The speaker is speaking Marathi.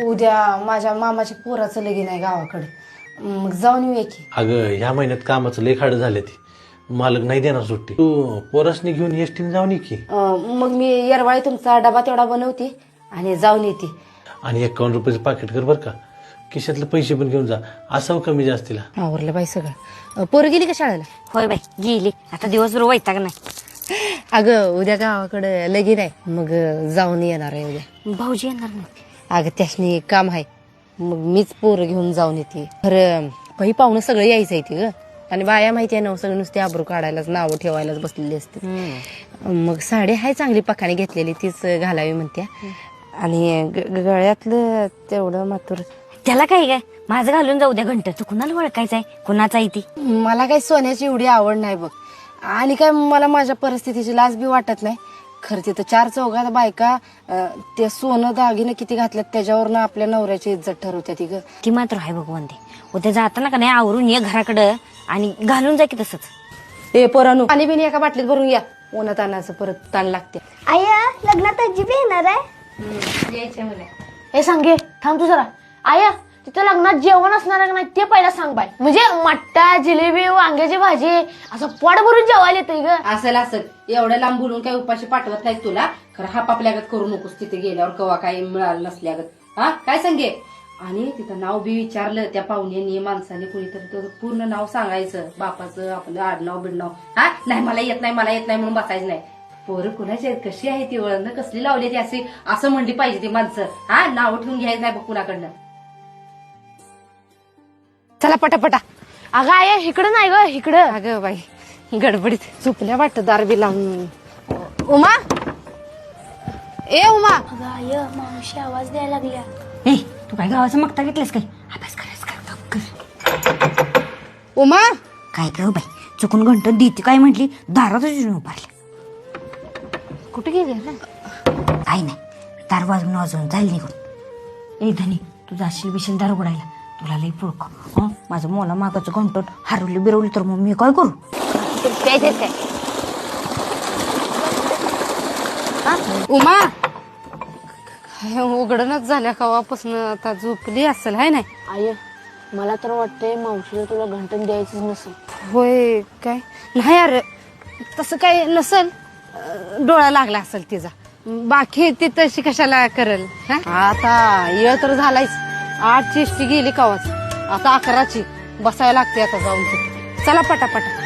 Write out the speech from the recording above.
उद्या माझ्या मामाच्या पोराचं लगीन आहे गावाकडे, मग जाऊन येऊया की. अगं ह्या महिन्यात कामाचं लय खाड झाले ती, मालक नाही देणार सुट्टी. तू पोरसनी घेऊन एसटीने जाऊन ये की. मग मी येरवाळी तुमचा डबा तेवढा बनवते आणि जाऊन येते. आणि 51 रुपयाचं पाकिट कर बरं का, खिशातले पैसे पण घेऊन जा, असावं कमी जास्तीला. आवरलं बाई सगळं. पोरं गेली का शाळेला? होय बाई गेली, आता दिवसभर वैताग नाही. अगं उद्या गावाकडे लगीन आहे, मग जाऊन येणार आहे उद्या. भाऊजी येणार नाही? अगं त्यासनी काम आहे, मग मीच पोरं घेऊन जाऊन येते. खरं काही पाहुणं सगळं यायचं आहे ती ग, आणि बाया माहिती आहे ना सगळं नुसते आबरू काढायलाच नावं ठेवायलाच बसलेली असते. मग साडी आहे चांगली पकाने घेतलेली, तीच घालावी म्हणते. आणि गळ्यातलं तेवढं मात्र त्याला काय काय, माझं घालून जाऊ द्या घंट. तू कुणाला ओळखायचंय, कुणाचा आहे ती? मला काही सोन्याची एवढी आवड नाही बघ, आणि काय मला माझ्या परिस्थितीची लाज बी वाटत नाही. खरं तिथं 4 चौघात बायका ते सोनं दागिने किती घातल्यात त्याच्यावरनं आपल्या नवऱ्याची इज्जत ठरवते ती ग. ती मात्र आहे भगवंते. उद्या जाताना का नाही आवरून ये घराकडं आणि घालून जा की तसंच. ए पोरानू, पाणी बिणी एका बाटलीत भरून या, उन्हात तानाचं परत ताण लागते. आया लग्नात आजी बी येणार आहे. यायचं मला. हे सांगे थांब तू जरा. आया तिथं लग्नात जेवण असणार आहे का नाही ते पहिला सांग बाय. म्हणजे मट्टा जिलेबी वांग्याची भाजी असं पोट भरून जेवायला येतंय ग. असेल एवढ्या लांब बोलून काही उपाशी पाठवत नाही तुला. खरं हापापल्यागत करू नकोस तिथे गेल्यावर कवा काही मिळालं नसल्यागत. हा काय सांगे. आणि तिथं नाव बी विचारलं त्या पाहुण्यानी माणसाने कुणीतरी तर पूर्ण नाव सांगायचं, बापाचं आपलं आडनाव बिडनाव. हा नाही मला येत नाही म्हणून बसायचं नाही. पोरं कुणाची आहेत, कशी आहे ती, वळण कसली लावली ती, अशी असं म्हणली पाहिजे ती माणसं. हा नाव ठेवून घ्यायचं नाही बघ कुणाकडनं. चला पटापटा. अगं आया इकडं नाही ग, इकडं. अगं बाई गडबडीत चुकल्या वाटत दारबी लावून. उमा, ए उमा. अगं आय मावशी आवाज द्यायला लागल्या. ए तू काय गावाचं मगता घेतलंस काय? अभ्यास करायचं कर. उमा काय कर बाई, चुकून घंट देते काय म्हटली, दारातच येऊन उभारल्या. कुठे गेली ना? काय नाही, दार वाजवून जाईल निघून. ए धनी तू जाशील बिशील दार उघडायला, तुला लई पुळक. माझं मोला मागाचं घंटन हरवली बिरवली तर मग मी काय करू? काय उमा काय उघडणच झाल्या कवापासून, आता झोपली असेल हाय नाही? आय मला तर वाटतंय मावशीला तुला घंटन द्यायचंच नसेल. होय काय नाही यार, तसं काय नसल, डोळा लागला असेल तिचा. बाकी ती तशी कशाला करल. आता येळ तर झालायच. 8ची एसटी गेली कवाच, आता 11ची बसायला लागते आता जाऊन तिथे. चला पटापटा.